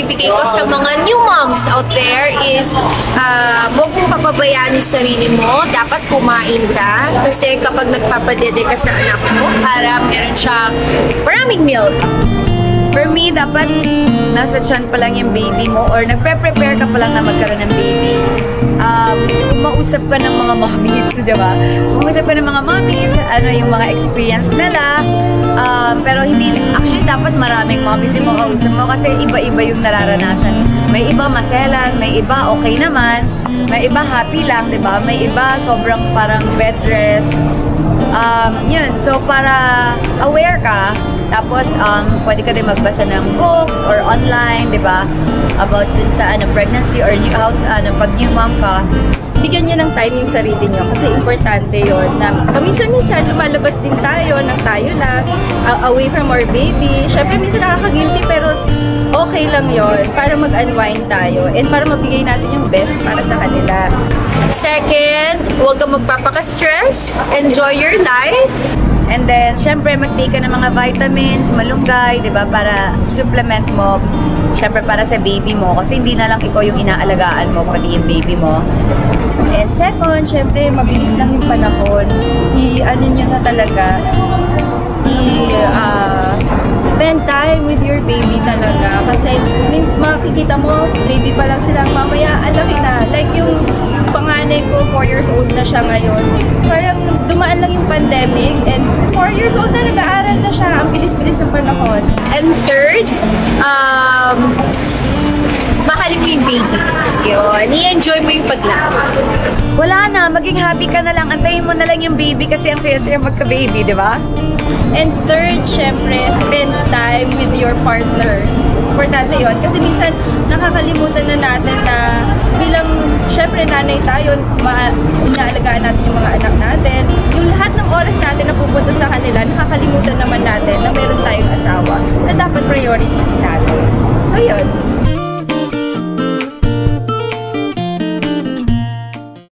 ibibigay ko sa mga new moms out there is huwag mong papabayaan yung sarili mo. Dapat kumain ka. Kasi kapag nagpapadede ka sa anak mo, para meron siyang maraming milk. For me, dapat nasa tiyan pa lang yung baby mo or nagpe-prepare ka pa lang na magkaroon ng baby. Kumausap ka ng mga mommies, di ba? Kumausap ka ng mga mommies, ano yung mga experience nila. Pero hindi, actually dapat maraming mommies yung makausap mo kasi iba-iba yung nararanasan. May iba maselan, may iba okay naman, may iba happy lang, di ba? May iba sobrang parang bed rest. Yun, so para aware ka, tapos pwede ka din magbasa ng books or online, di ba? About dun sa pregnancy or pag new mom ka. Bigyan nyo ng time yung sarili nyo kasi importante yon na paminsan-minsan lumalabas din tayo ng tayo lang, away from our baby. Syempre minsan nakaka-guilty pero okay lang yon para mag-unwind tayo and para mabigay natin yung best para sa kanila. Second, huwag kang magpapaka-stress. Enjoy your life. And then, syempre, mag-take ka ng mga vitamins, malunggay, di ba? Para supplement mo, syempre para sa baby mo. Kasi hindi na lang ikaw yung inaalagaan mo, pati yung baby mo. And second, syempre, mabilis lang yung panahon. I-ano nyo na talaga. Spend time with your baby talaga. Kasi may makikita mo, baby pa lang sila. Mamaya, alaki na. Like yung panganay ko, 4 years old na siya ngayon. Parang dumaan lang yung pandemic and 4 years old na nag-aaral na siya. Ang bilis-bilis ng panahon. And third, mahalin mo yung baby. Yun, i-enjoy mo yung paglaro. Wala na, maging happy ka na lang. Antayin mo na lang yung baby kasi ang saya-saya magka-baby, di ba? And third, syempre, spend time with your partner. Importante yun. Kasi minsan, nakakalimutan na natin na bilang, syempre, nanay tayo, inaalagaan natin yung mga anak natin. Yung lahat ng oras natin na pupunta sa kanila, nakakalimutan naman natin na meron tayong asawa na dapat priority natin. So, yun.